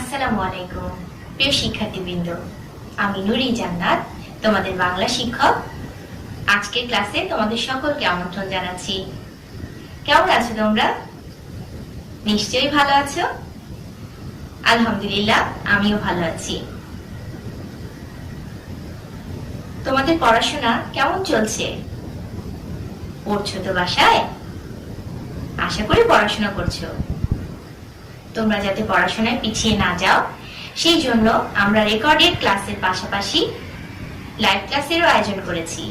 আসসালামু আলাইকুম প্রিয় শিক্ষার্থীবৃন্দ, আমি নুরি জান্নাত, তোমাদের বাংলা শিক্ষক। আজকের ক্লাসে তোমাদের সকলকে আমন্ত্রণ জানাচ্ছি। কেমন আছো তোমরা? নিশ্চয়ই ভালো আছো। আলহামদুলিল্লাহ, আমিও ভালো আছি। তোমাদের পড়াশোনা কেমন চলছে? পড়ছো তো বাসায়? আশা করি পড়াশোনা করছো। তোমরা যাতে পড়াশোনায় পিছিয়ে না যাও, সেই জন্য আমরা রেকর্ডেড ক্লাসের পাশাপাশি লাইভ ক্লাসেরও আয়োজন করেছি।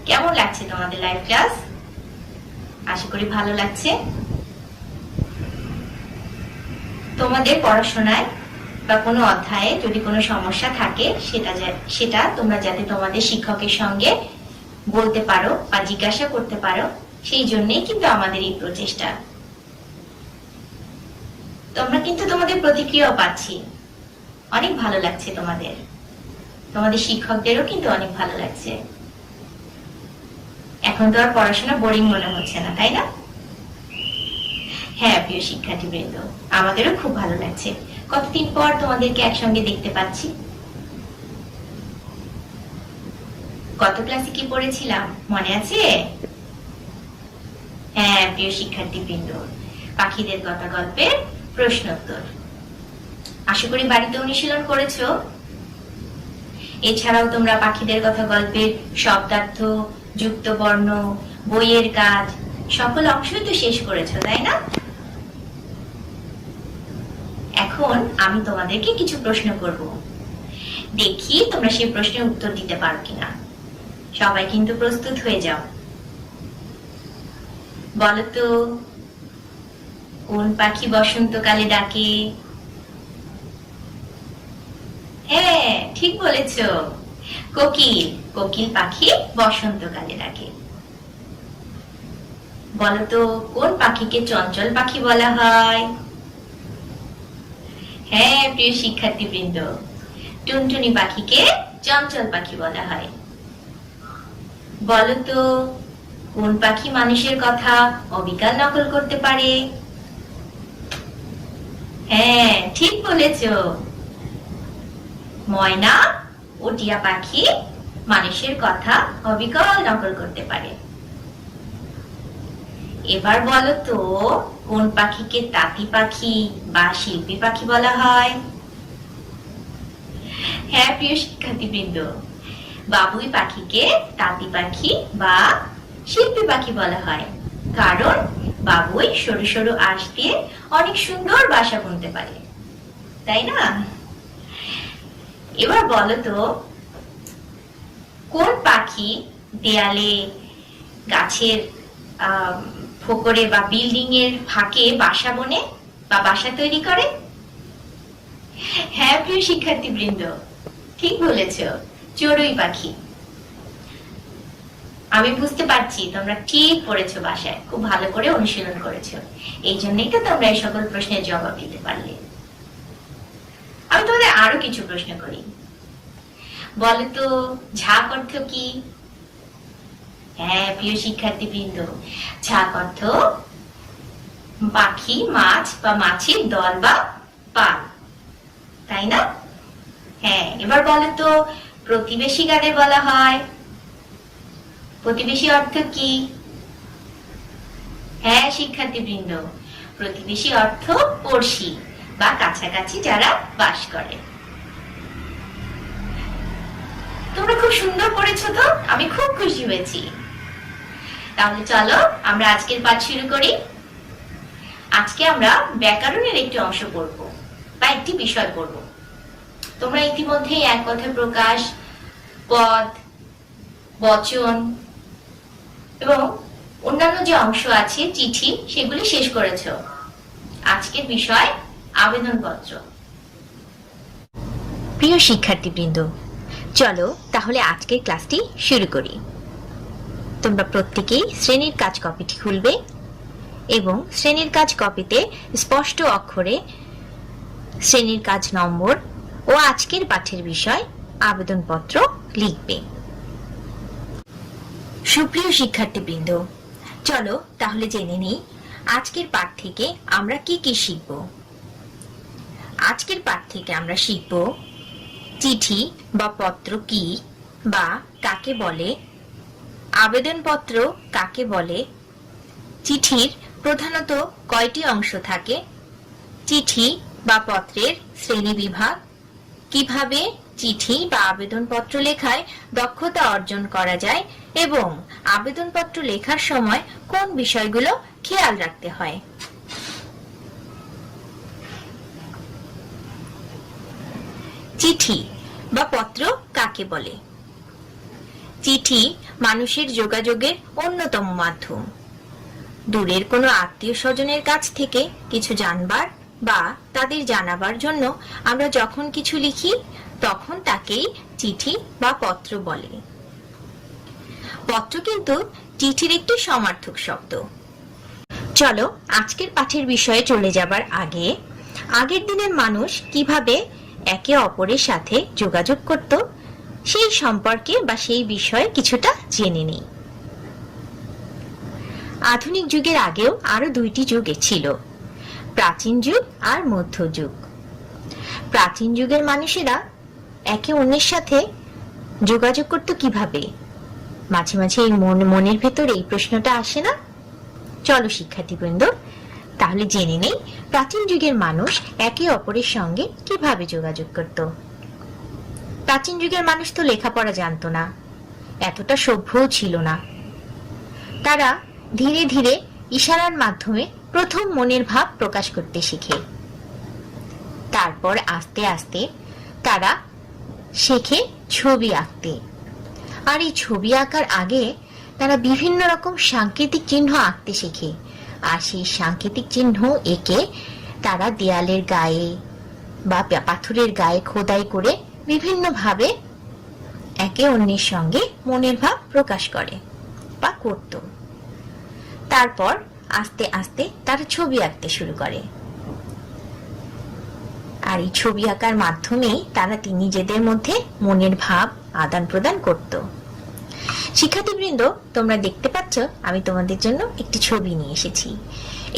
কেমন লাগছে তোমাদের লাইভ ক্লাস? আশা করি ভালো লাগছে। তোমাদের পড়াশোনায় বা কোনো অধ্যায়ে যদি কোনো সমস্যা থাকে সেটা তোমরা যাতে তোমাদের শিক্ষকের সঙ্গে বলতে পারো বা জিজ্ঞাসা করতে পারো, সেই জন্যই কিন্তু আমাদের এই প্রচেষ্টা। তোমরা কিন্তু তোমাদের প্রতিক্রিয়াও পাচ্ছি, অনেক ভালো লাগছে তোমাদের শিক্ষকদেরও কিন্তু অনেক ভালো লাগছে। এখন তো আর পড়াশোনা বোরিং মনে হচ্ছে না, তাই না? হ্যাঁ প্রিয় শিক্ষার্থীবৃন্দ, আমাদেরও খুব ভালো লাগছে। কতদিন পর তোমাদেরকে একসঙ্গে দেখতে পাচ্ছি। গত ক্লাসে কি পড়েছিলাম মনে আছে? হ্যাঁ প্রিয় শিক্ষার্থীবৃন্দ, পাখিদের কথা গল্পের প্রশ্নোত্তর। আশা করি বাড়িতে অনুশীলন করেছো। এছাড়াও তোমরা পাখিদের কথা গল্পের শব্দার্থ, যুক্ত বর্ণ, বইয়ের কাজ সকল অংশই তো শেষ করেছো, তাই না? এখন আমি তোমাদেরকে কিছু প্রশ্ন করব, দেখি তোমরা সেই প্রশ্নের উত্তর দিতে পারো কিনা। সবাই কিন্তু প্রস্তুত হয়ে যাও। বলো তো, কোন পাখি বসন্তকালে ডাকে? হ্যাঁ ঠিক বলেছ, কোকিল। কোকিল পাখি বসন্তকালে ডাকে। বলো তো, কোন পাখিকে চঞ্চল পাখি বলা হয়? হ্যাঁ প্রিয় শিক্ষার্থীবৃন্দ, টুনটুনি পাখিকে চঞ্চল পাখি বলা হয়। বলো তো, কোন পাখি মানুষের কথা অবিকল নকল করতে পারে? হ্যাঁ ঠিক বলেছ, ময়না ও টিয়া পাখি মানুষের কথা অবিকল নকল করতে পারে। এবার বলো তো, কোন পাখিকে তাঁতি পাখি বা শিল্পী পাখি বলা হয়? হ্যাঁ প্রিয় শিক্ষার্থীবৃন্দ, বাবুই পাখিকে তাঁতি পাখি বা শিল্পী পাখি বলা হয়, কারণ বাবুই সরু সরু আঁশ দিয়ে অনেক সুন্দর বাসা বুনতে পারে, তাই না? এবার বলো তো, কোন পাখি দেয়ালে, গাছের ফোকরে বা বিল্ডিং এর ফাঁকে বাসা বনে বা বাসা তৈরি করে? হ্যাঁ প্রিয় শিক্ষার্থীবৃন্দ, ঠিক বলেছ, চড়ুই পাখি। আমি বুঝতে পারছি তোমরা ঠিক পড়েছো, বাসায় খুব ভালো করে অনুশীলন করেছো, এই জন্যই তো তোমরা এই সকল প্রশ্নের জবাব দিতে পারলে। আমি তোমাদের আরো কিছু প্রশ্ন করি। বলো তো, ঝাঁক অর্থ কি? হ্যাঁ প্রিয় শিক্ষার্থীবৃন্দ, ঝাঁক অর্থ পাখি, মাছ বা মাছের দল বা পাল, তাই না? হ্যাঁ এবার বলো তো, প্রতিবেশী কাদের বলা হয়? প্রতিবেশী অর্থ কি? হ্যাঁ শিক্ষার্থীবৃন্দ, প্রতিবেশী অর্থ পড়শি বা কাছাকাছি যারা বাস করে। তোমরা খুব সুন্দর পড়েছো তো, আমি খুব খুশি হয়েছি। তাহলে চলো আমরা আজকের পাঠ শুরু করি। আজকে আমরা ব্যাকরণের একটি অংশ পড়ব বা একটি বিষয় পড়ব। তোমরা ইতিমধ্যেই এক কথায় প্রকাশ, পদ, বচন এবং অন্যান্য যে অংশ আছে, চিঠি, সেগুলি শেষ করেছ। আজকের বিষয় আবেদনপত্র। প্রিয় শিক্ষার্থীবৃন্দ, চলো তাহলে আজকের ক্লাসটি শুরু করি। তোমরা প্রত্যেকেই শ্রেণীর কাজ কপিটি খুলবে এবং শ্রেণীর কাজ কপিতে স্পষ্ট অক্ষরে শ্রেণীর কাজ নম্বর ও আজকের পাঠের বিষয় আবেদনপত্র লিখবে। সুপ্রিয় শিক্ষার্থীবৃন্দ, চলো তাহলে জেনে নিই আজকের পাঠ থেকে আমরা কি কি শিখব। আজকের পাঠ থেকে আমরা শিখব চিঠি বা পত্র কি বা কাকে বলে, আবেদনপত্র কাকে বলে, চিঠির প্রধানত কয়টি অংশ থাকে, চিঠি বা পত্রের শ্রেণীবিভাগ, কিভাবে চিঠি বা আবেদনপত্র লেখায় দক্ষতা অর্জন করা যায় এবং আবেদনপত্র লেখার সময় কোন বিষয়গুলো খেয়াল রাখতে হয়। চিঠি বা পত্র কাকে বলে? চিঠি মানুষের যোগাযোগের অন্যতম মাধ্যম। দূরের কোনো আত্মীয় স্বজনের কাছ থেকে কিছু জানবার বা তাদের জানাবার জন্য আমরা যখন কিছু লিখি তখন তাকেই চিঠি বা পত্র বলে। পত্র কিন্তু চিঠির একটি সমার্থক শব্দ। চলো আজকের পাঠের বিষয়ে চলে যাবার আগে আগের দিনের মানুষ কিভাবে একে অপরের সাথে যোগাযোগ করত সেই সম্পর্কে বা সেই বিষয়ে কিছুটা জেনে নিই। আধুনিক যুগের আগেও আরো দুইটি যুগ ছিল, প্রাচীন যুগ আর মধ্যযুগ। প্রাচীন যুগের মানুষেরা একে অন্যের সাথে যোগাযোগ করত কিভাবে? মাঝে মাঝে এই মনের ভেতরে এই প্রশ্নটা আসে না? চলো শিক্ষার্থীবৃন্দ তাহলে জেনে নেই প্রাচীন যুগের মানুষ একে অপরের সঙ্গে কিভাবে যোগাযোগ করত। প্রাচীন যুগের মানুষ তো লেখাপড়া জানতো না, এতটা সভ্যও ছিল না। তারা ধীরে ধীরে ইশারার মাধ্যমে প্রথম মনের ভাব প্রকাশ করতে শিখে। তারপর আস্তে আস্তে তারা শেখে ছবি আঁকতে। আর এই ছবি আঁকার আগে তারা বিভিন্ন রকম সাংকেতিক চিহ্ন আঁকতে শেখে। আর সেই সাংকেতিক চিহ্ন এঁকে তারা দেয়ালের গায়ে বা পাথরের গায়ে খোদাই করে বিভিন্ন ভাবে একে অন্যের সঙ্গে মনের ভাব প্রকাশ করে বা করত। তারপর আস্তে আস্তে তারা ছবি আঁকতে শুরু করে। আর এই ছবি আঁকার মাধ্যমেই তারা নিজেদের মধ্যে মনের ভাব আদান প্রদান করত। শিক্ষার্থীবৃন্দ তোমরা দেখতে পাচ্ছ আমি তোমাদের জন্য একটি ছবি নিয়ে এসেছি।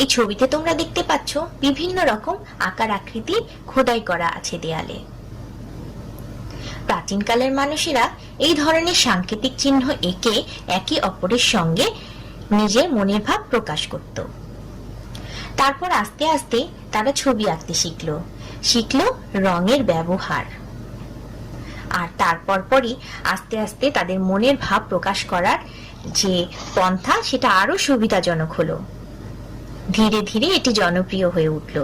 এই ছবিতে তোমরা দেখতে পাচ্ছ বিভিন্ন রকম আকার আকৃতি খোদাই করা আছে দেয়ালে। প্রাচীনকালের মানুষেরা এই ধরনের সাংকেতিক চিহ্ন এঁকে একে অপরের সঙ্গে নিজের মনের ভাব প্রকাশ করত। তারপর আস্তে আস্তে তারা ছবি আঁকতে শিখলো রঙের ব্যবহার। আর তারপর পরই আস্তে আস্তে তাদের মনের ভাব প্রকাশ করার যে পন্থা সেটা আরো সুবিধাজনক হলো। ধীরে ধীরে এটি জনপ্রিয় হয়ে উঠল।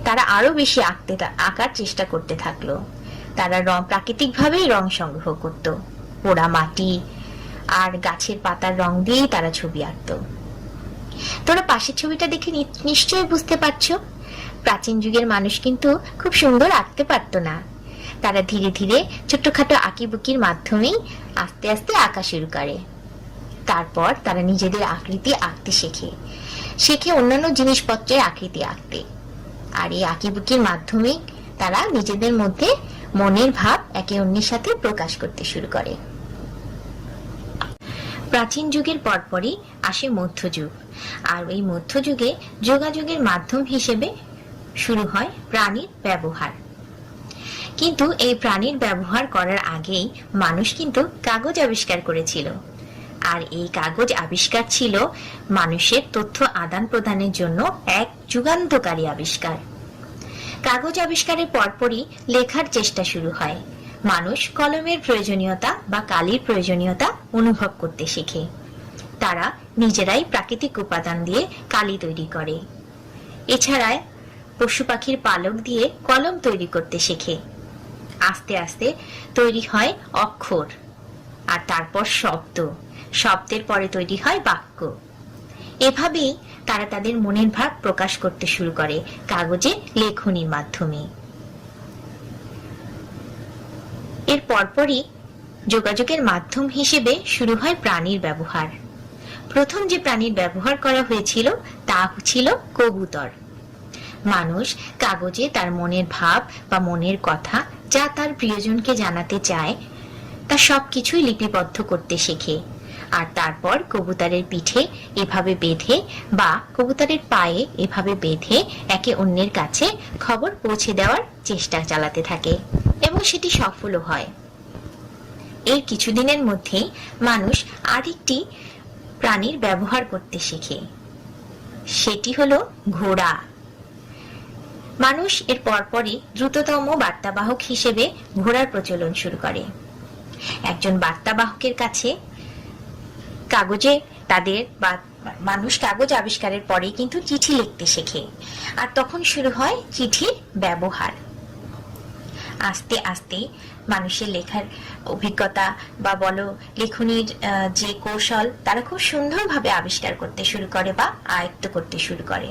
তারা আরো বেশি আঁকার চেষ্টা করতে থাকলো। তারা প্রাকৃতিকভাবেই রং সংগ্রহ করত, পোড়া মাটি আর গাছের পাতার রং দিয়েই তারা ছবি আঁকত। তোরা পাশের ছবিটা দেখে নিশ্চয়ই বুঝতে পারছো প্রাচীন যুগের মানুষ কিন্তু খুব সুন্দর আঁকতে পারতো না। তারা ধীরে ধীরে ছোট্টখাটো আঁকিবুকির মাধ্যমেই আস্তে আস্তে আঁকা শুরু করে। তারপর তারা নিজেদের আকৃতি আঁকতে শেখে অন্যান্য জিনিসপত্রের আকৃতি আঁকতে। আর এই আঁকিবুকির মাধ্যমেই তারা নিজেদের মধ্যে মনের ভাব একে অন্যের সাথে প্রকাশ করতে শুরু করে। প্রাচীন যুগের পরপরই আসে মধ্যযুগ। আর এই মধ্যযুগে যোগাযোগের মাধ্যম হিসেবে শুরু হয় প্রাণীর ব্যবহার। কিন্তু এই প্রাণীর ব্যবহার করার আগেই মানুষ কিন্তু কাগজ আবিষ্কার করেছিল। আর এই কাগজ আবিষ্কার ছিল মানুষের তথ্য আদান প্রদানের জন্য এক যুগান্তকারী আবিষ্কার। কাগজ আবিষ্কারের পরপরই লেখার চেষ্টা শুরু হয়। মানুষ কলমের প্রয়োজনীয়তা বা কালির প্রয়োজনীয়তা অনুভব করতে শেখে। তারা নিজেরাই প্রাকৃতিক উপাদান দিয়ে কালি তৈরি করে। এছাড়া পশু পাখির পালক দিয়ে কলম তৈরি করতে শেখে। আস্তে আস্তে তৈরি হয় অক্ষর, আর তারপর শব্দের পরে তৈরি হয় বাক্য। এভাবেই তারা তাদের মনের ভাব প্রকাশ করতে শুরু করে কাগজে লেখনির মাধ্যমে। এর পরপরই যোগাযোগের মাধ্যম হিসেবে শুরু হয় প্রাণীর ব্যবহার। প্রথম যে প্রাণীর ব্যবহার করা হয়েছিল তা ছিল কবুতর। মানুষ কাগজে তার মনের ভাব বা মনের কথা যা তার প্রিয়জনকে জানাতে চায় তা সবকিছুই লিপিবদ্ধ করতে শেখে। আর তারপর কবুতরের পিঠে এভাবে বেঁধে বা কবুতরের পায়ে এভাবে বেঁধে একে অন্যের কাছে খবর পৌঁছে দেওয়ার চেষ্টা চালাতে থাকে এবং সেটি সফলও হয়। এর কিছুদিনের মধ্যেই মানুষ আরেকটি প্রাণীর ব্যবহার করতে শেখে, সেটি হলো ঘোড়া। মানুষ এর পরপরই দ্রুততম বার্তাবাহক হিসেবে ঘোড়ার প্রচলন শুরু করে। একজন বার্তাবাহকের কাছে কাগজে মানুষ কাগজ আবিষ্কারের পরে কিন্তু চিঠি লিখতে শেখে, আর তখন শুরু হয় চিঠির ব্যবহার। আস্তে আস্তে মানুষের লেখার অভিজ্ঞতা বা বলো লেখনীর যে কৌশল তারা খুব সুন্দরভাবে আবিষ্কার করতে শুরু করে বা আয়ত্ত করতে শুরু করে।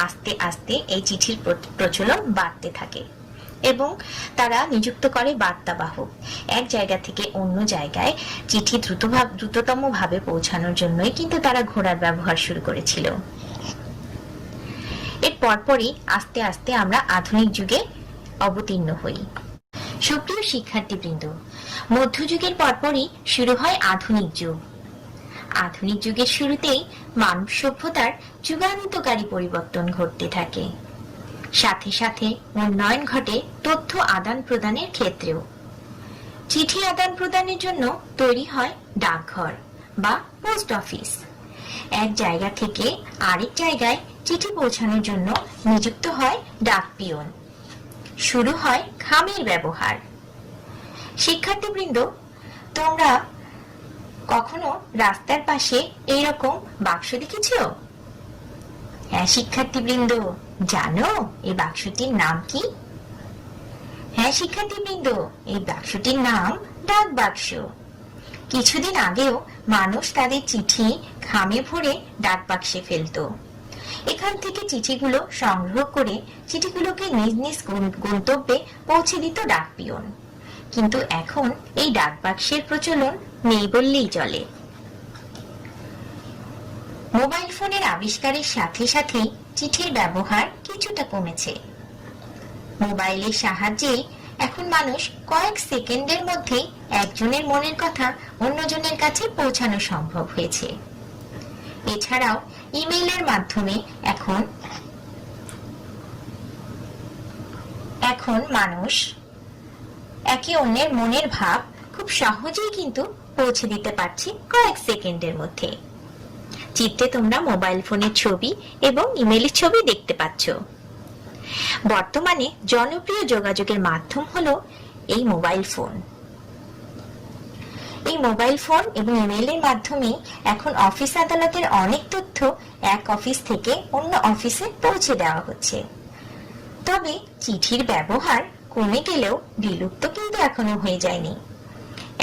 আস্তে আস্তে এই চিঠির প্রচলন বাড়তে থাকে এবং তারা নিযুক্ত করে বার্তাবাহক। এক জায়গা থেকে অন্য জায়গায় চিঠি দ্রুততম ভাবে পৌঁছানোর জন্যই কিন্তু তারা ঘোড়ার ব্যবহার শুরু করেছিল। এর পরপরই আস্তে আস্তে আমরা আধুনিক যুগে অবতীর্ণ হই। সুপ্রিয় শিক্ষার্থীবৃন্দ, মধ্যযুগের পরপরই শুরু হয় আধুনিক যুগ। আধুনিক যুগের শুরুতেই মানব সভ্যতার যুগান্তকারী পরিবর্তন ঘটতে থাকে। সাথে সাথে উন্নয়ন ঘটে তথ্য আদান প্রদানের ক্ষেত্রেও। চিঠি আদান প্রদানের জন্য তৈরি হয় ডাকঘর বা পোস্ট অফিস। এক জায়গা থেকে আরেক জায়গায় চিঠি পৌঁছানোর জন্য নিযুক্ত হয় ডাক পিয়ন। শুরু হয় খামের ব্যবহার। শিক্ষার্থীবৃন্দ, তোমরা কখনো রাস্তার পাশে এইরকম বাক্স দেখেছো? হ্যাঁ শিক্ষার্থীবৃন্দ, জানো এই বাক্সটির নাম কি? হ্যাঁ শিক্ষার্থীবৃন্দ, এই বাক্সটির নাম ডাক বাক্স। কিছুদিন আগেও মানুষ তাদের চিঠি খামে ভরে ডাক বাক্সে ফেলতো। এখান থেকে চিঠিগুলো সংগ্রহ করে চিঠিগুলোকে নিজ নিজ গন্তব্যে পৌঁছে দিত ডাক পিয়ন। কিন্তু এখন এই ডাক বাক্সের প্রচলন নেই বললেই চলে। মোবাইল ফোনের আবিষ্কারের সাথে সাথেই চিঠির ব্যবহার কিছুটা কমেছে। মোবাইলের সাহায্যে এখন মানুষ কয়েক সেকেন্ডের মধ্যে একজনের মনের কথা অন্যজনের কাছে পৌঁছানো সম্ভব হয়েছে। এছাড়াও ইমেইলের মাধ্যমে এখন মানুষ একে অন্যের মনের ভাব খুব সহজেই কিন্তু পৌঁছে দিতে পারছে কয়েক সেকেন্ডের মধ্যে। চিত্রে তোমরা মোবাইল ফোনের ছবি এবং ইমেইলের ছবি দেখতে পাচ্ছ। বর্তমানে জনপ্রিয় যোগাযোগের মাধ্যম হলো এই মোবাইল ফোন। এই মোবাইল ফোন এবং ইমেইলের মাধ্যমে এখন অফিস আদালতের অনেক তথ্য এক অফিস থেকে অন্য অফিসে পৌঁছে দেওয়া হচ্ছে। তবে চিঠির ব্যবহার কমে গেলেও বিলুপ্ত কিন্তু এখনো হয়ে যায়নি।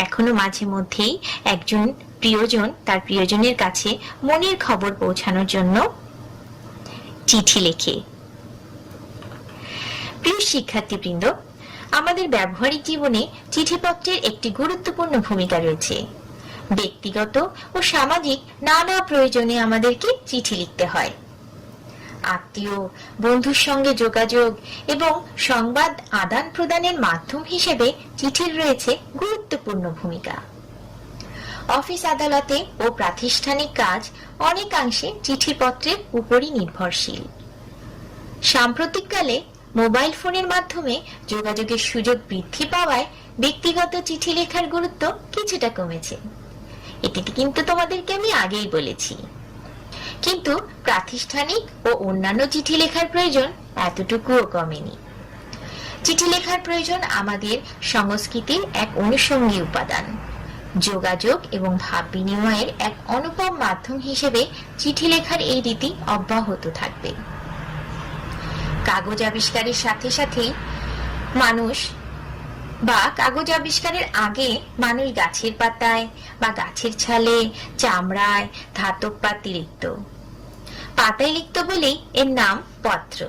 এখনো মাঝে মধ্যেই একজন প্রিয়জন তার প্রিয়জনের কাছে মনের খবর পৌঁছানোর জন্য চিঠি লেখে। প্রিয় শিক্ষার্থীবৃন্দ, আমাদের ব্যবহারিক জীবনে চিঠিপত্রের একটি গুরুত্বপূর্ণ ভূমিকা রয়েছে। ব্যক্তিগত ও সামাজিক নানা প্রয়োজনে আমাদেরকে চিঠি লিখতে হয়। আত্মীয় বন্ধুর সঙ্গে যোগাযোগ এবং সংবাদ আদান প্রদানের মাধ্যম হিসেবে চিঠির রয়েছে গুরুত্বপূর্ণ ভূমিকা। অফিস আদালতে ও প্রাতিষ্ঠানিক কাজ অনেকাংশে চিঠিপত্রের উপরই নির্ভরশীল। সাম্প্রতিককালে মোবাইল ফোনের মাধ্যমে যোগাযোগের সুযোগ বৃদ্ধি পাওয়ায় ব্যক্তিগত চিঠি লেখার গুরুত্ব কিছুটা কমেছে। এটি কিন্তু তোমাদেরকে আমি আগেই বলেছি। কিন্তু প্রাতিষ্ঠানিক ও অন্যান্য চিঠি লেখার প্রয়োজন এতটুকুও কমেনি। চিঠি লেখার প্রয়োজন আমাদের সংস্কৃতির এক অনুষঙ্গী উপাদান। যোগাযোগ এবং ভাব বিনিময়ের এক অনুপম মাধ্যম হিসেবে চিঠি লেখার এই রীতি অব্যাহত থাকবে। কাগজ আবিষ্কারের সাথে সাথেই কাগজ আবিষ্কারের আগে মানুষ গাছের পাতায় বা গাছের ছালে, চামড়ায়, ধাতব পাতি লিখত। পাতায় লিখত বলেই এর নাম পত্র।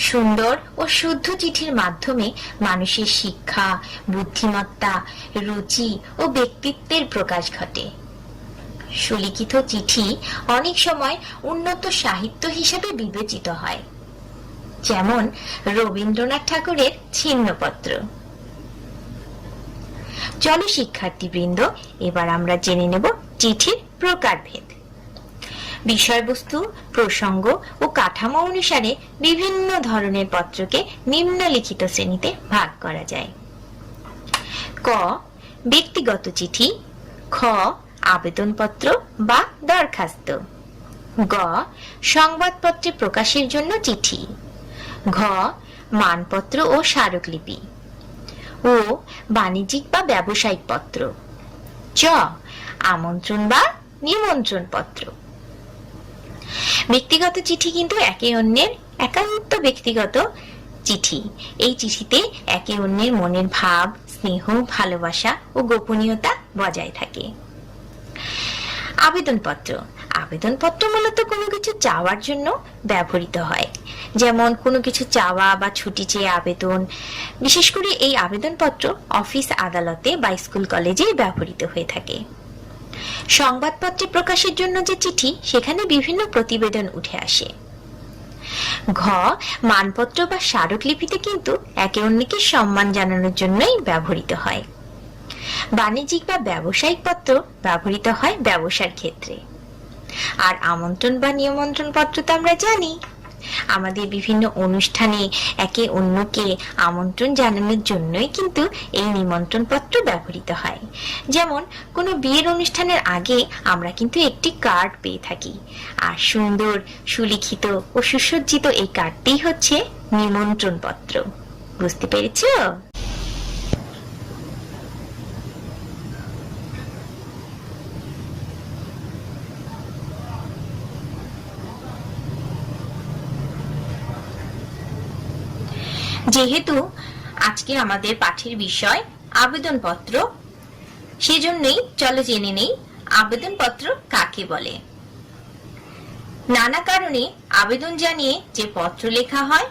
সুন্দর ও শুদ্ধ চিঠির মাধ্যমে মানুষের শিক্ষা, বুদ্ধিমত্তা, রুচি ও ব্যক্তিত্বের প্রকাশ ঘটে। সুলিখিত চিঠি অনেক সময় উন্নত সাহিত্য হিসেবে বিবেচিত হয়, যেমন রবীন্দ্রনাথ ঠাকুরের ছিন্নপত্র। চলো শিক্ষার্থীবৃন্দ, এবার আমরা জেনে নেব চিঠির প্রকারভেদ। বিষয়বস্তু, প্রসঙ্গ ও কাঠামো অনুসারে বিভিন্ন ধরনের পত্রকে নিম্নলিখিত শ্রেণীতে ভাগ করা যায়। ক, ব্যক্তিগত চিঠি। খ, আবেদনপত্র বা দরখাস্ত। গ, সংবাদপত্রে প্রকাশের জন্য চিঠি। ঘ, মানপত্র ও স্মারকলিপি। ও, বাণিজ্যিক বা ব্যবসায়িক পত্র। চ, আমন্ত্রণ বা নিমন্ত্রণ পত্র। ব্যক্তিগত চিঠি কিন্তু একে অন্যের একান্ত ব্যক্তিগত চিঠি। এই চিঠিতে একে অন্যের মনের ভাব, স্নেহ, ভালোবাসা ও গোপনীয়তা বজায় থাকে। আবেদনপত্র। আবেদনপত্র মূলত কোনো কিছু চাওয়ার জন্য ব্যবহৃত হয়, যেমন কোনো কিছু চাওয়া বা ছুটি চেয়ে আবেদন। বিশেষ করে এই আবেদনপত্র অফিস, আদালতে বা স্কুল কলেজে ব্যবহৃত হয়ে থাকে। সংবাদপত্রে প্রকাশের জন্য যে চিঠি, সেখানে বিভিন্ন প্রতিবেদন উঠে আসে। ঘ, মানপত্র বা স্মারকলিপিতে কিন্তু একে অন্যকে সম্মান জানানোর জন্যই ব্যবহৃত হয়। বাণিজ্যিক বা ব্যবসায়িক পত্র ব্যবহৃত হয় ব্যবসার ক্ষেত্রে। আর আমন্ত্রণ বা নিমন্ত্রণ পত্র তো আমরা জানি, আমাদের বিভিন্ন অনুষ্ঠানে একে অন্যকে আমন্ত্রণ জানানোর জন্যই কিন্তু এই নিমন্ত্রণ পত্র ব্যবহৃত হয়। যেমন কোনো বিয়ের অনুষ্ঠানের আগে আমরা কিন্তু একটি কার্ড পেয়ে থাকি, আর সুন্দর, সুলিখিত ও সুসজ্জিত এই কার্ডটি হচ্ছে নিমন্ত্রণ পত্র। বুঝতে পেরেছো? যেহেতু আজকে আমাদের পাঠের বিষয় আবেদনপত্র, সেজন্যই চলো জেনে নেই আবেদনপত্র কাকে বলে। নানা কারণে আবেদন জানিয়ে যে পত্র লেখা হয়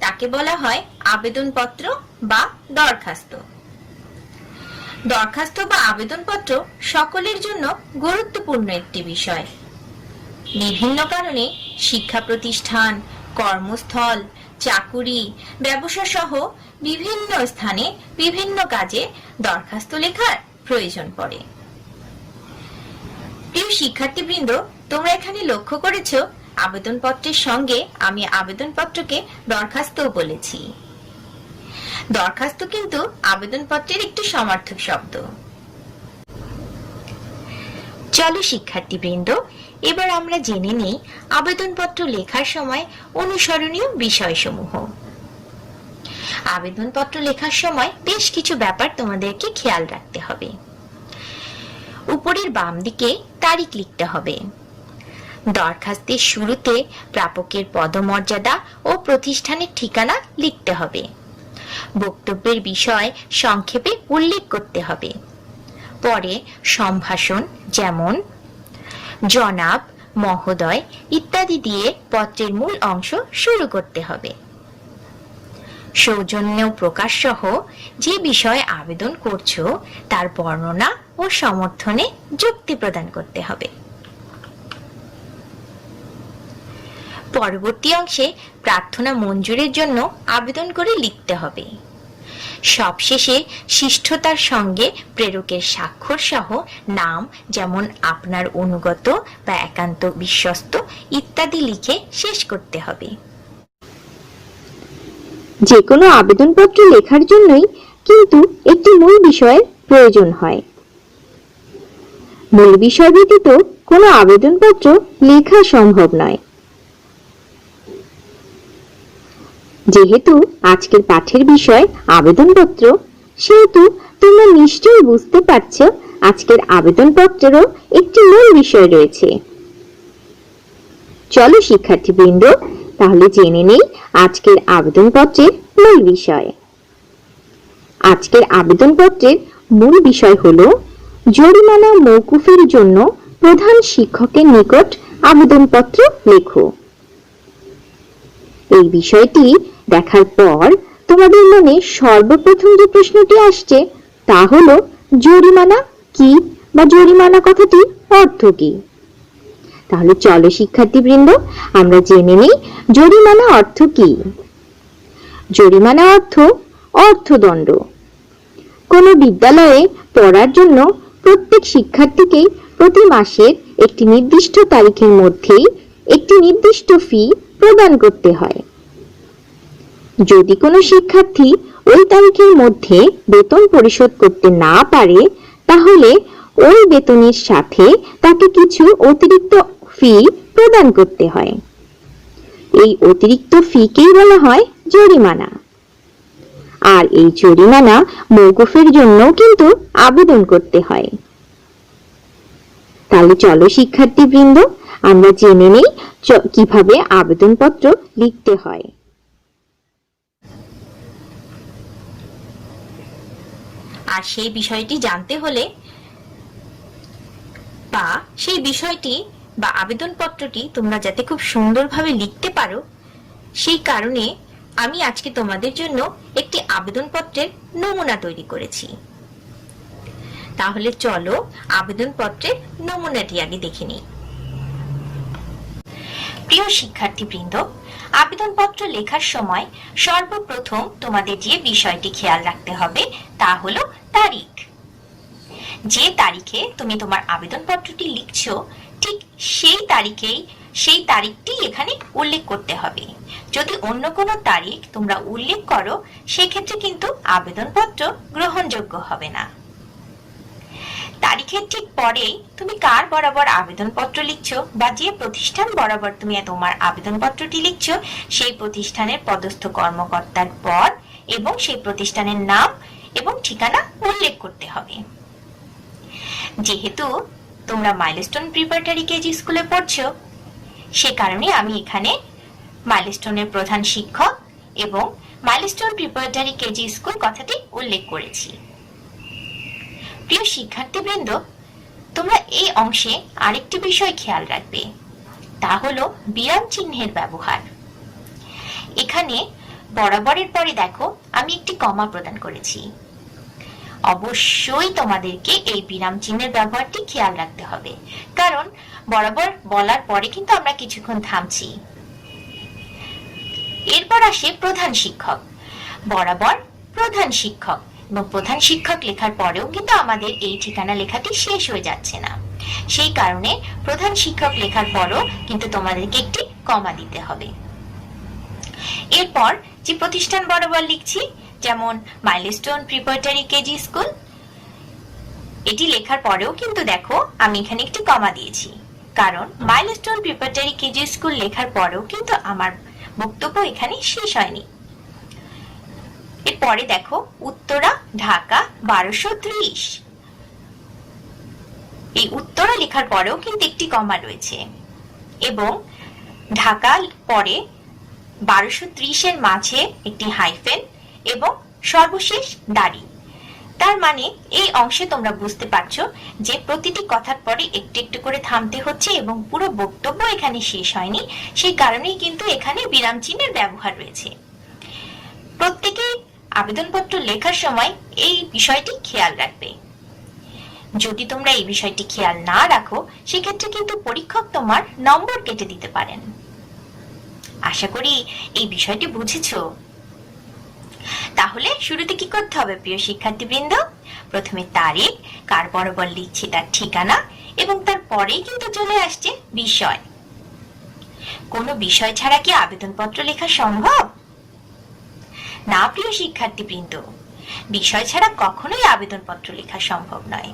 তাকে বলা হয় আবেদনপত্র বা দরখাস্ত। দরখাস্ত বা আবেদনপত্র সকলের জন্য গুরুত্বপূর্ণ একটি বিষয়। বিভিন্ন কারণে শিক্ষা প্রতিষ্ঠান, কর্মস্থল, চাকুরি, ব্যবসা সহ বিভিন্ন স্থানে বিভিন্ন কাজে দরখাস্ত লেখার প্রয়োজন পড়ে। প্রিয় শিক্ষার্থীবৃন্দ, তোমরা এখানে লক্ষ্য করেছো আবেদনপত্রের সঙ্গে আমি আবেদনপত্রকে দরখাস্তও বলেছি। দরখাস্ত কিন্তু আবেদনপত্রের একটি সমার্থক শব্দ। চলো শিক্ষার্থীবৃন্দ, এবার আমরা জেনে নেই আবেদনপত্র লেখার সময় অনুসরণীয় বিষয়সমূহ। আবেদনপত্র লেখার সময় বেশ কিছু ব্যাপার তোমাদেরকে খেয়াল রাখতে হবে। উপরের বাম দিকে তারিখ লিখতে হবে। দরখাস্তের শুরুতে প্রাপকের পদমর্যাদা ও প্রতিষ্ঠানের ঠিকানা লিখতে হবে। বক্তব্যের বিষয় সংক্ষেপে উল্লেখ করতে হবে। পরে সম্ভাষণ, যেমন জনাব, মহোদয় ইত্যাদি দিয়ে পত্রের মূল অংশ শুরু করতে হবে। সৌজন্য প্রকাশ সহ যে বিষয়ে আবেদন করছো তার বর্ণনা ও সমর্থনে যুক্তি প্রদান করতে হবে। পরবর্তী অংশে প্রার্থনা মঞ্জুরের জন্য আবেদন করে লিখতে হবে। সবশেষে শিষ্ঠতার সঙ্গে প্রেরকের স্বাক্ষর সহ নাম, যেমন আপনার অনুগত বা একান্ত বিশ্বস্ত ইত্যাদি লিখে শেষ করতে হবে। যে কোনো আবেদনপত্র লেখার জন্যই কিন্তু একটি মূল বিষয়ের প্রয়োজন হয়। মূল বিষয় ব্যতীত কোনো আবেদনপত্র লেখা সম্ভব নয়। যেহেতু আজকের পাঠের বিষয় আবেদনপত্র, সেহেতু তোমরা নিশ্চয়ই বুঝতে পারছো আজকের আবেদনপত্রেরও একটি মূল বিষয় রয়েছে। চলো শিক্ষার্থীবৃন্দ, তাহলে জেনে নেই আজকের আবেদনপত্রের মূল বিষয়। আজকের আবেদনপত্রের মূল বিষয় হলো জরিমানা মওকুফের জন্য প্রধান শিক্ষকের নিকট আবেদনপত্র লেখো। এই বিষয়টি দেখার পর তোমাদের মনে সর্বপ্রথম যে প্রশ্নটি আসছে তা হলো জরিমানা কি বা জরিমানা কথাটির অর্থ কি। তাহলে চলো শিক্ষার্থীবৃন্দ, আমরা জেনে নিই জরিমানা অর্থ কি। জরিমানা অর্থ অর্থদণ্ড। কোনো বিদ্যালয়ে পড়ার জন্য প্রত্যেক শিক্ষার্থীকেই প্রতি মাসের একটি নির্দিষ্ট তারিখের মধ্যেই একটি নির্দিষ্ট ফি প্রদান করতে হয়। যদি কোনো শিক্ষার্থী ওই তারিখের মধ্যে বেতন পরিশোধ করতে না পারে, তাহলে ওই বেতনের সাথে তাকে কিছু অতিরিক্ত ফি প্রদান করতে হয়। এই অতিরিক্ত ফিকেই বলা হয় জরিমানা। আর এই জরিমানা মওকুফের জন্য কিন্তু আবেদন করতে হয়। তাহলে চলো শিক্ষার্থীবৃন্দ, আমরা জেনে নেই কিভাবে আবেদনপত্র লিখতে হয়। আর সেই বিষয়টি জানতে হলে বা সেই বিষয়টি বা আবেদনপত্রটি তোমরা যাতে খুব সুন্দরভাবে লিখতে পারো, সেই কারণে আমি আজকে তোমাদের জন্য একটি আবেদনপত্রের নমুনা তৈরি করেছি। তাহলে চলো আবেদনপত্রের নমুনাটি আগে দেখে নিই। প্রিয় শিক্ষার্থীবৃন্দ, আবেদনপত্র লেখার সময় সর্বপ্রথম তোমাদের যে বিষয়টি খেয়াল রাখতে হবে তা হলো তারিখ। যে তারিখে তুমি তোমার আবেদনপত্রটি লিখছো, ঠিক সেই তারিখটি এখানে উল্লেখ করতে হবে। যদি অন্য কোনো তারিখ তোমরা উল্লেখ করো, সেক্ষেত্রে কিন্তু আবেদনপত্র গ্রহণযোগ্য হবে না। তারিখের ঠিক পরেই তুমি কার বরাবর আবেদনপত্র লিখছো বা যে প্রতিষ্ঠান বরাবর তুমি তোমার আবেদনপত্রটি লিখছো, সেই প্রতিষ্ঠানের পদস্থ কর্মকর্তার পদ এবং সেই প্রতিষ্ঠানের নাম এবং ঠিকানা উল্লেখ করতে হবে। যেহেতু তোমরা মাইলস্টোন প্রিপারেটরি কেজি স্কুলে পড়ছো, সে কারণে আমি এখানে মাইলস্টোনের প্রধান শিক্ষক এবং মাইলস্টোন প্রিপারেটরি কেজি স্কুল কথাটি উল্লেখ করেছি। প্রিয় শিক্ষার্থীবৃন্দ, তোমরা এই অংশে আরেকটি বিষয় খেয়াল রাখবে, তা হলো বিরাম চিহ্নের ব্যবহার। এখানে বরাবরের পরে দেখো আমি একটি কমা প্রদান করেছি। অবশ্যই তোমাদেরকে এই বিরাম চিহ্নের ব্যবহারটি খেয়াল রাখতে হবে, কারণ বরাবর বলার পরে কিন্তু আমরা কিছুক্ষণ থামছি। এরপর আসে প্রধান শিক্ষক। বরাবর প্রধান শিক্ষক এবং প্রধান শিক্ষক লেখার পরেও কিন্তু আমাদের এই ঠিকানা লেখাটি শেষ হয়ে যাচ্ছে না। সেই কারণে প্রধান শিক্ষক লেখার পরও কিন্তু তোমাদেরকে একটি কমা দিতে হবে। এরপর যে প্রতিষ্ঠান বরাবর লিখছি, যেমন মাইলস্টোন প্রিপারেটরি কেজি স্কুল, এটি লেখার পরেও কিন্তু দেখো আমি এখানে একটি কমা দিয়েছি, কারণ মাইলস্টোন প্রিপারেটরি কেজি স্কুল লেখার পরেও কিন্তু আমার বক্তব্য এখানে শেষ হয়নি। এরপরে দেখো উত্তরা ঢাকা 1230, এই উত্তরা লেখার পরেও কিন্তু একটি কমা রয়েছে এবং ঢাকা পরে 1230 এর মাঝে একটি হাইফেন এবং সর্বশেষ দাড়ি। তার মানে এই অংশে তোমরা বুঝতে পারছো যে প্রতিটি কথার পরে একটু একটু করে থামতে হচ্ছে এবং পুরো বক্তব্য এখানে শেষ হয়নি। সেই কারণেই কিন্তু এখানে বিরাম চিহ্নের ব্যবহার রয়েছে। প্রত্যেকেই আবেদনপত্র লেখার সময় এই বিষয়টি খেয়াল রাখবে। যদি তোমরা এই বিষয়টি খেয়াল না রাখো, সেক্ষেত্রে কিন্তু পরীক্ষক তোমার নম্বর কেটে দিতে পারেন। আশা করি এই বিষয়টি বুঝেছো। তাহলে শুরুতে কি করতে হবে প্রিয় শিক্ষার্থীবৃন্দ? প্রথমে তারিখ, কার বরাবর লিখছি তার ঠিকানা, এবং তারপরেই কিন্তু চলে আসছে বিষয়। কোনো বিষয় ছাড়া কি আবেদনপত্র লেখা সম্ভব? না প্রিয় শিক্ষার্থীবৃন্দ, বিষয় ছাড়া কখনোই আবেদনপত্র লেখা সম্ভব নয়।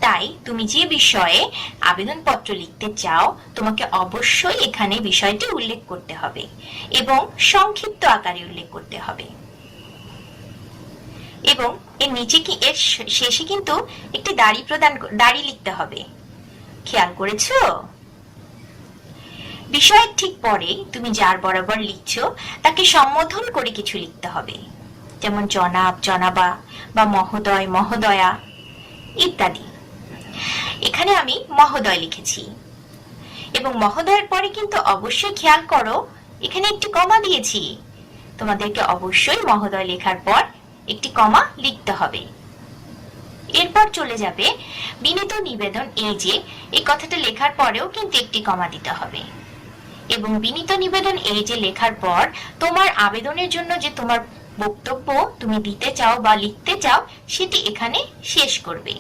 তাই তুমি যে বিষয়ে আবেদনপত্র লিখতে চাও, তোমাকে অবশ্যই এখানে বিষয়টি উল্লেখ করতে হবে এবং সংক্ষিপ্ত আকারে উল্লেখ করতে হবে। এবং এর নিচে কি এর শেষে কিন্তু একটি দাড়ি লিখতে হবে। খেয়াল করেছো? বিষয়ের ঠিক পরে তুমি যার বরাবর লিখছো তাকে সম্বোধন করে কিছু লিখতে হবে, যেমন জনাব, জনাবা বা মহোদয়, মহোদয়া ইত্যাদি। এখানে আমি মহোদয় লিখেছি এবং মহোদয়ের পরে কিন্তু অবশ্যই খেয়াল করো এখানে একটি কমা দিয়েছি। তোমাদেরকে অবশ্যই মহোদয় লেখার পর একটি কমা লিখতে হবে। এরপর চলে যাবে বিনীত নিবেদন এই যে, এই কথাটা লেখার পরেও কিন্তু একটি কমা দিতে হবে এবং বিনীত নিবেদন এই যে লেখার পর তোমার আবেদনের জন্য যে তোমার বক্তব্য তুমি দিতে চাও বা লিখতে চাও সেটি এখানে শেষ করবে।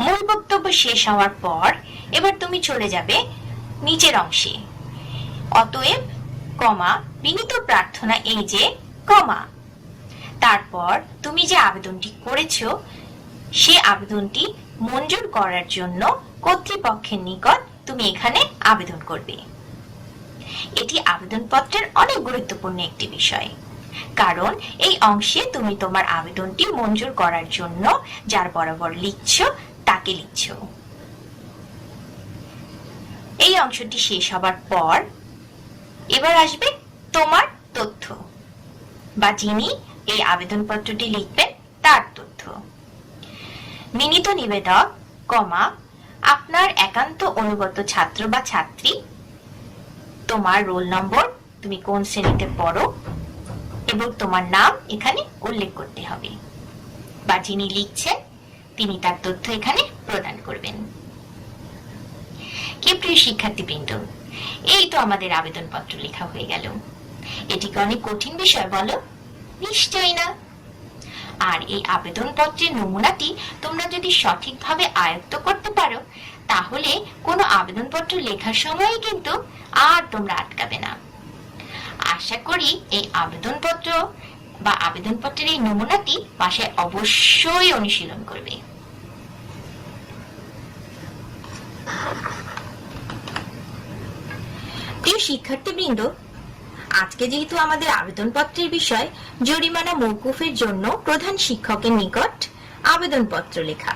মূল বক্তব্য শেষ হওয়ার পর এবার তুমি চলে যাবে নিচের অংশে। অতএব কমা বিনীত প্রার্থনা এই যে কমা, তারপর তুমি যে আবেদনটি করেছো সে আবেদনটি মঞ্জুর করার জন্য কর্তৃপক্ষের নিকট তুমি এখানে আবেদন করবে। এটি আবেদনপত্রের অনেক গুরুত্বপূর্ণ একটি বিষয়, কারণ এই অংশে তুমি তোমার আবেদনটি মঞ্জুর করার জন্য যার বরাবর লিখছো তাকে লিখছো। এই অংশটি শেষ হবার পর এবার আসবে তোমার তথ্য বা যিনি এই আবেদনপত্রটি লিখবেন তার তথ্য। বিনীত নিবেদক কমা আপনার একান্ত অনুগত ছাত্র বা ছাত্রী, তোমার রোল নম্বর, তুমি কোন শ্রেণীতে পড়ো এবং তোমার নাম এখানে উল্লেখ করতে হবে, বা যিনি লিখছেন তিনি তার তথ্য এখানে প্রদান করবেন। কি প্রিয় শিক্ষার্থীবৃন্দ, এই তো আমাদের আবেদনপত্র লেখা হয়ে গেল। এটি কি অনেক কঠিন বিষয় বলো? নিশ্চয়ই না। আর এই আবেদনপত্রের নমুনাটি তোমরা যদি সঠিকভাবে আয়ত্ত করতে পারো তাহলে কোনো আবেদনপত্র লেখার সময় কিন্তু আর তোমরা আটকাবে না। আশা করি এই আবেদনপত্র বা আবেদনপত্রের এই নমুনাটি বাসায় অবশ্যই অনুশীলন করবে। প্রিয় শিক্ষার্থীবৃন্দ, আজকে যেহেতু আমাদের আবেদনপত্রের বিষয় জরিমানা মওকুফের জন্য প্রধান শিক্ষকের নিকট আবেদনপত্র লেখা,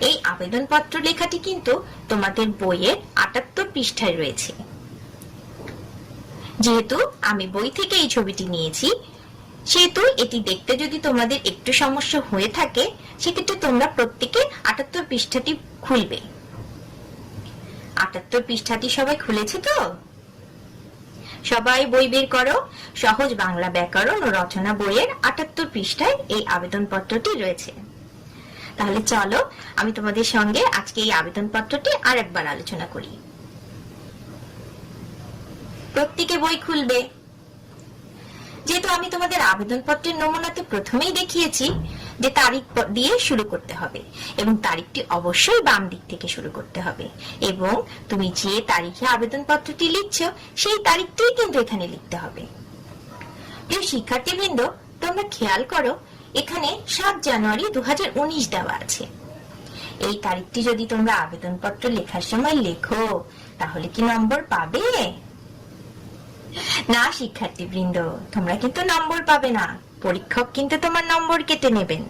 এই আবেদনপত্র লেখাটি কিন্তু তোমাদের বইয়ের ৭৮ পৃষ্ঠায় রয়েছে। যেহেতু আমি বই থেকে এই ছবিটি নিয়েছি সেহেতু এটি দেখতে যদি তোমাদের একটু সমস্যা হয়ে থাকে সেক্ষেত্রে তোমরা প্রত্যেকে ৭৮ পৃষ্ঠাটি খুলবে। ৭৮ পৃষ্ঠাটি সবাই খুলেছে তো? সবাই বই বের করো। সহজ বাংলা ব্যাকরণ ও রচনা বইয়ের ৭৮ পৃষ্ঠায় এই আবেদনপত্রটি রয়েছে। তাহলে চলো আমি তোমাদের সঙ্গে আজকে এই আবেদনপত্রটি আরেকবার আলোচনা করি। প্রত্যেকে বই খুলবে। যেহেতু আমি তোমাদের আবেদনপত্রের নমুনাতে প্রথমেই দেখিয়েছি যে তারিখ দিয়ে শুরু করতে হবে এবং তারিখটি অবশ্যই বাম দিক থেকে শুরু করতে হবে এবং তুমি যে তারিখে আবেদনপত্রটি লিখছো সেই তারিখটিই কিন্তু এখানে লিখতে হবে। প্রিয় শিক্ষার্থীবৃন্দ, তোমরা খেয়াল করো এখানে ৭ জানুয়ারি ২০১৯ দেওয়া আছে। এই তারিখটি যদি তোমরা আবেদনপত্র লেখার সময় লেখো তাহলে কি নম্বর পাবে? না শিক্ষার্থীবৃন্দ, তোমরা কিন্তু নম্বর পাবে না। পরীক্ষক কিন্তু তোমার নম্বর কেটে নেবেন।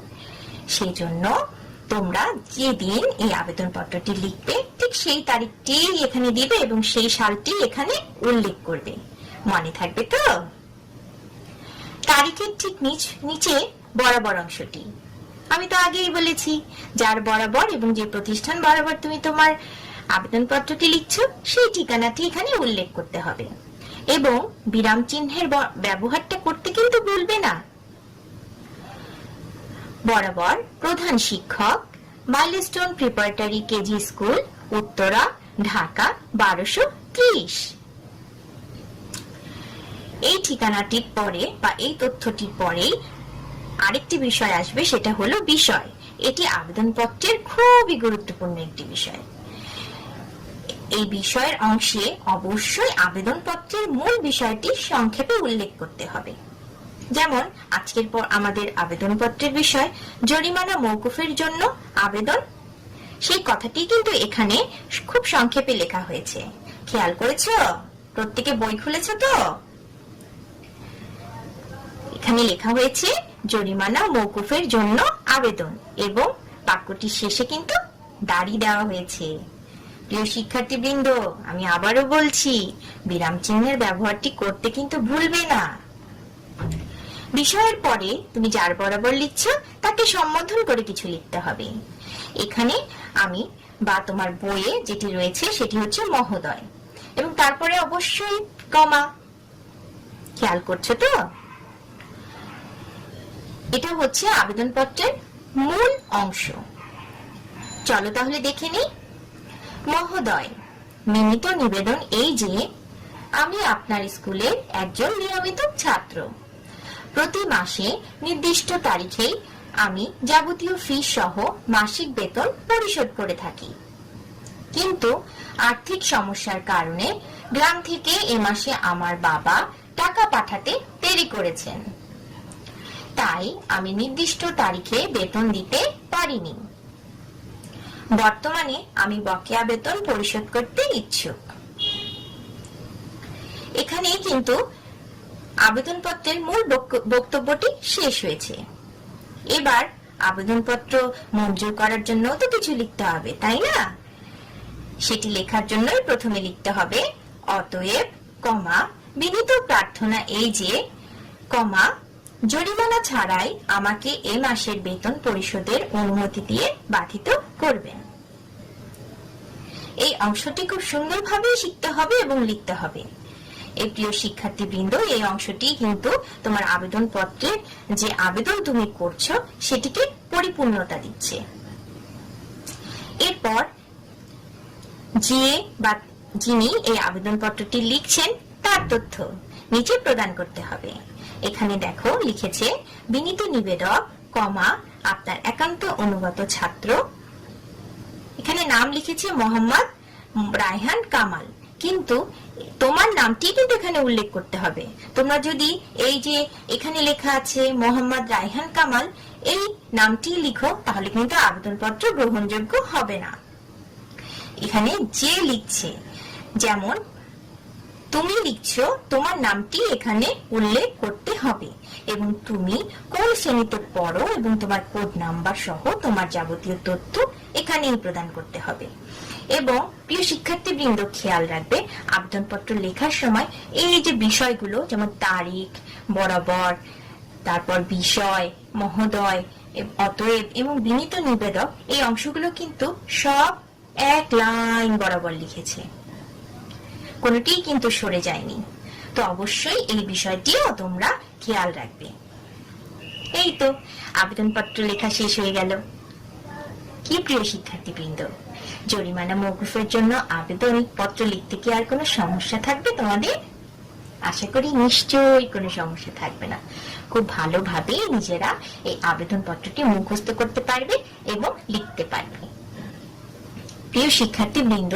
সেই জন্য তোমরা যেদিন এই আবেদনপত্রটি লিখবে ঠিক সেই তারিখটি এখানে দিবে এবং সেই সালটি এখানে উল্লেখ করবে। মনে থাকবে তো? তারিখের ঠিক নিচে বরাবর অংশটি আমি তো আগেই বলেছি, যার বরাবর এবং যে প্রতিষ্ঠান বরাবর তুমি তোমার আবেদনপত্রটি লিখছো সেই ঠিকানাটি এখানে উল্লেখ করতে হবে এবং বিরাম চিহ্নের ব্যবহারটা করতে কিন্তু ভুলবে না। বরাবর প্রধান শিক্ষক, milestone preparatory KG school, Uttara, Dhaka ১২৩০। এই ঠিকানাটির পরে বা এই তথ্যটির পরেই আরেকটি বিষয় আসবে, সেটা হলো বিষয়। এটি আবেদনপত্রের খুবই গুরুত্বপূর্ণ একটি বিষয়। এই বিষয়ের অংশে অবশ্যই আবেদনপত্রের মূল বিষয়টি সংক্ষেপে উল্লেখ করতে হবে। যেমন আজকের পর আমাদের আবেদনপত্রের বিষয় জরিমানা মওকুফের জন্য আবেদন, সেই কথাটি কিন্তু এখানে খুব সংক্ষেপে লেখা হয়েছে। খেয়াল করেছো? প্রত্যেকে বই খুলেছো তো? এখানে লেখা হয়েছে জরিমানা মওকুফের জন্য আবেদন এবং বাক্যটির শেষে কিন্তু দাড়ি দেওয়া হয়েছে। প্রিয় শিক্ষার্থীবৃন্দ, আমি আবারও বলছি, বিরাম চিহ্নের ব্যবহারটি করতে কিন্তু ভুলবে না। বিষয়ের পরে তুমি যার বরাবর লিখছো তাকে সম্বোধন করে কিছু লিখতে হবে। এখানে আমি বা তোমার বইয়ে যেটি রয়েছে সেটি হচ্ছে মহোদয় এবং তারপরে অবশ্যই কমা। খেয়াল করছো তো? এটা হচ্ছে আবেদনপত্রের মূল অংশ। চলো তাহলে দেখে নিই। মহোদয়, বিনীত নিবেদন এই যে আমি আপনার স্কুলের একজন নিয়মিত ছাত্র। প্রতি মাসে নির্দিষ্ট তারিখেই আমি যাবতীয় ফি সহ মাসিক বেতন পরিশোধ করে থাকি। কিন্তু আর্থিক সমস্যার কারণে গ্রাম থেকে এ মাসে আমার বাবা টাকা পাঠাতে দেরি করেছেন, তাই আমি নির্দিষ্ট তারিখে বেতন দিতে পারিনি। বর্তমানে আমি বকেয়া বেতন পরিশোধ করতে ইচ্ছুক। এখানেই কিন্তু আবেদনপত্রের মূল বক্তব্যটি শেষ হয়েছে। এবার আবেদনপত্র মঞ্জুর করার জন্য তো কিছু লিখতে হবে, তাই না? সেটি লেখার জন্যই প্রথমে লিখতে হবে অতএব, কমা, বিনীত প্রার্থনা এই যে, কমা, জরিমানা ছাড়াই আমাকে এ মাসের বেতন পরিশোধের অনুমতি দিয়ে বাধিত করবেন। এই অংশটি খুব সুন্দরভাবে শিখতে হবে এবং লিখতে হবে। এই প্রিয় শিক্ষার্থীবৃন্দ, এই অংশটি কিন্তু তোমার আবেদনপত্রে যে আবেদন তুমি করছো সেটিকে পরিপূর্ণতা দিচ্ছে। এরপর যে বা যিনি এই আবেদনপত্রটি লিখছেন তার তথ্য নিচে প্রদান করতে হবে। এখানে দেখো লিখেছে বিনীত নিবেদক, কমা, আপনার একান্ত অনুগত ছাত্র। এখানে নাম লিখেছে মোহাম্মদ রায়হান কামাল, কিন্তু তোমার নামটি কিন্তু এখানে উল্লেখ করতে হবে। তোমরা যদি এই যে এখানে লেখা আছে মোহাম্মদ রায়হান কামাল এই নামটি লিখো তাহলে কিন্তু আবেদনপত্র গ্রহণযোগ্য হবে না। এখানে যে লিখছে, যেমন তুমি লিখছো, তোমার নামটি এখানে উল্লেখ করতে হবে এবং তুমি কোন শ্রেণীতে পড়ো এবং তোমার কোড নাম্বার সহ তোমার যাবতীয় তথ্য এখানেই প্রদান করতে হবে। এবং প্রিয় শিক্ষার্থীবৃন্দ, খেয়াল রাখবে আবেদনপত্র লেখার সময় এই যে বিষয়গুলো, যেমন তারিখ, বরাবর, তারপর বিষয়, মহোদয়, অতএব এবং বিনীত নিবেদক, এই অংশগুলো কিন্তু সব এক লাইন বরাবর লিখেছে, কোনটিই কিন্তু সরে যায়নি। তো অবশ্যই এই বিষয়টিও তোমরা খেয়াল রাখবে। এই তো আবেদনপত্র লেখা শেষ হয়ে গেল। কি প্রিয় শিক্ষার্থীবৃন্দ, জরিমানা মওকুফের জন্য আবেদন পত্র লিখতে কি আর কোনো সমস্যা থাকবে তোমাদের? আশা করি নিশ্চয়ই কোনো সমস্যা থাকবে না। খুব ভালোভাবে নিজেরা এই আবেদনপত্রটি মুখস্থ করতে পারবে এবং লিখতে পারবে। প্রিয় শিক্ষার্থীবৃন্দ,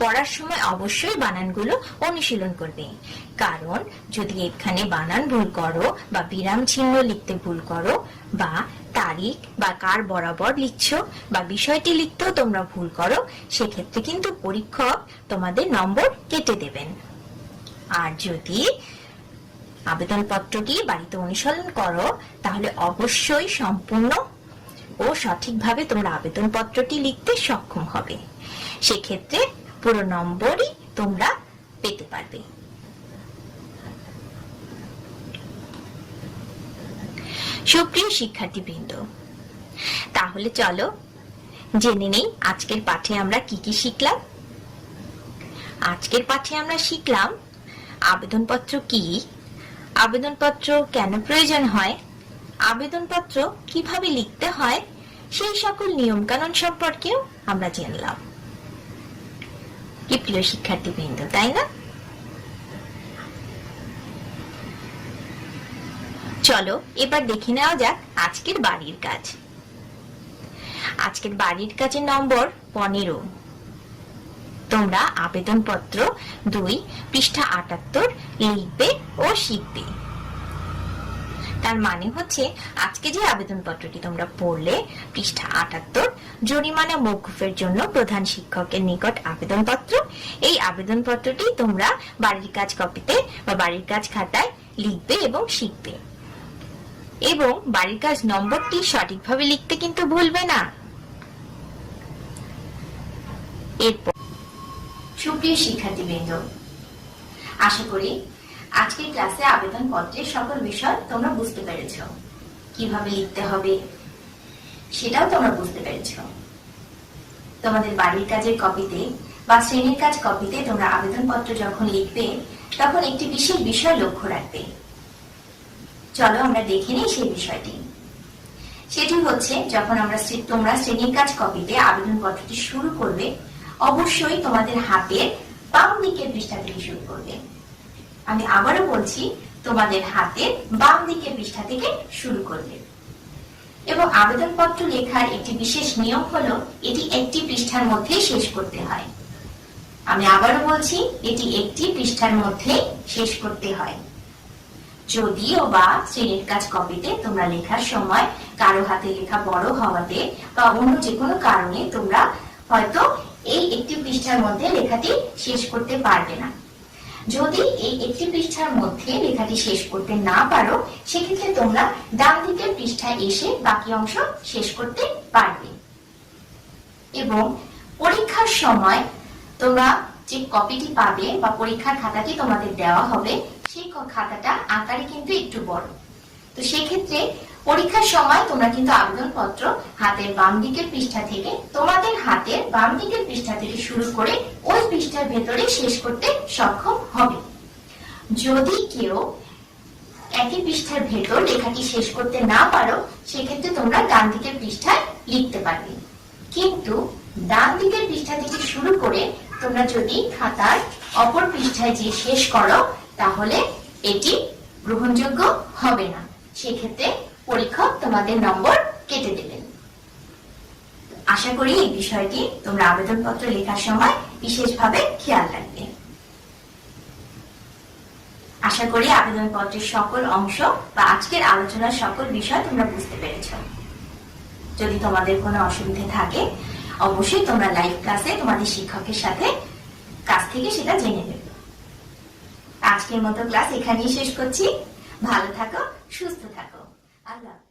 পড়ার সময় অবশ্যই বানানগুলো অনুশীলন করবে, কারণ যদি এখানে বানান ভুল করো বা বিরাম চিহ্ন লিখতে ভুল করো বা তারিখ বা কার বরাবর লিখছো বা বিষয়টি লিখতেও তোমরা ভুল করো, সেক্ষেত্রে কিন্তু পরীক্ষক তোমাদের নম্বর কেটে দেবেন। আর যদি আবেদনপত্রটি বাড়িতে অনুসরণ করো তাহলে অবশ্যই সম্পূর্ণ ও সঠিকভাবে তোমরা আবেদনপত্রটি লিখতে সক্ষম হবে। সেক্ষেত্রে পুরো নম্বরই তোমরা পেতে পারবে। সুপ্রিয় শিক্ষার্থীবৃন্দ, তাহলে চলো জেনে নেই আজকের পাঠে আমরা কি কি শিখলাম। আজকের পাঠে আমরা শিখলাম আবেদনপত্র কি, আবেদনপত্র কেন প্রয়োজন হয়, আবেদনপত্র কিভাবে লিখতে হয়, সেই সকল নিয়ম কানুন সম্পর্কেও আমরা জানলাম। কি প্রিয় শিক্ষার্থীবৃন্দ, তাই না? চলো এবার দেখে নেওয়া যাক আজকের বাড়ির কাজ। আজকের বাড়ির কাজের নম্বর 15। তোমরা আবেদনপত্র 2 পৃষ্ঠা 78 লিখবে ও শিখবে। তার মানে হচ্ছে আজকে যে আবেদনপত্রটি তোমরা পড়লে পৃষ্ঠা 78, জরিমানা মওকুফের জন্য প্রধান শিক্ষকের নিকট আবেদনপত্র, এই আবেদনপত্রটি তোমরা বাড়ির কাজ কপিতে বা বাড়ির কাজ খাতায় লিখবে এবং শিখবে। এবং বাড়ির কাজ নম্বরটি সঠিকভাবে লিখতে কিন্তু ভুলবে না। এরপর সুপ্রিয় শিক্ষার্থীবৃন্দ, আশা করি আজকের ক্লাসে আবেদনপত্রের সকল বিষয় তোমরা বুঝতে পেরেছো। কিভাবে লিখতে হবে সেটাও তোমরা বুঝতে পেরেছো। তোমাদের বাড়ির কাজের কপিতে বা শ্রেণীর কাজ কপিতে তোমরা আবেদনপত্র যখন লিখবে তখন একটি বিশেষ বিষয় লক্ষ্য রাখবে। চলো আমরা দেখে নিই সেই বিষয়টি। সেটি হচ্ছে যখন তোমরা শ্রেণীর কাজ কপিতে আবেদনপত্রটি শুরু করবে, অবশ্যই তোমাদের হাতের বাম দিকের পৃষ্ঠা থেকে শুরু করবে। আমি আবারও বলছি, তোমাদের হাতের বাম দিকের পৃষ্ঠা থেকে শুরু করবে। এবং আবেদনপত্র লেখার একটি বিশেষ নিয়ম হলো এটি একটি পৃষ্ঠার মধ্যে শেষ করতে হয়। আমি আবারও বলছি, এটি একটি পৃষ্ঠার মধ্যে শেষ করতে হয়। যদিও বা শ্রেণীর কাজ কপিতে তোমরা লেখার সময় কারো হাতে লেখা বড় হওয়াতে বা অন্য যে কোনো কারণে তোমরা হয়তো এই একটি পৃষ্ঠার মধ্যে লেখাটি শেষ করতে পারবে না। যদি এই একটি পৃষ্ঠার মধ্যে লেখাটি শেষ করতে না পারো, সেক্ষেত্রে তোমরা ডান দিকের পৃষ্ঠায় এসে বাকি অংশ শেষ করতে পারবে। এবং পরীক্ষার সময় তোমরা যে কপিটি পাবে বা পরীক্ষার খাতাটি তোমাদের দেওয়া হবে, সেই খাতাটা আকারে কিন্তু একটু বড়। তো সেক্ষেত্রে পরীক্ষার সময় তোমরা কিন্তু আবেদনপত্র হাতের বাম দিকের পৃষ্ঠা থেকে, তোমাদের হাতের বাম দিকের পৃষ্ঠা থেকে শুরু করে ওই পৃষ্ঠার ভেতরে শেষ করতে সক্ষম হবে। যদি কেউ একই পৃষ্ঠার ভেতর লেখাটি শেষ করতে না পারো, সেক্ষেত্রে তোমরা ডান দিকের পৃষ্ঠায় লিখতে পারবে। কিন্তু ডান দিকের পৃষ্ঠা থেকে শুরু করে তোমরা যদি খাতার অপর পৃষ্ঠায় যে শেষ করো, তাহলে এটি গ্রহণযোগ্য হবে না। সেক্ষেত্রে পরীক্ষক তোমাদের নম্বর কেটে দেবেন। আশা করি এই বিষয়টি তোমরা আবেদনপত্র লেখার সময় বিশেষভাবে খেয়াল রাখবে। আশা করি আবেদনপত্রের সকল অংশ বা আজকের আলোচনার সকল বিষয় তোমরা বুঝতে পেরেছ। যদি তোমাদের কোনো অসুবিধা থাকে, অবশ্যই তোমরা লাইভ ক্লাসে তোমাদের শিক্ষকের সাথে কাছ থেকে সেটা জেনে নেবে। আজকের মতো ক্লাস এখানেই শেষ করছি। ভালো থাকো, সুস্থ থাকো। আল্লাহ।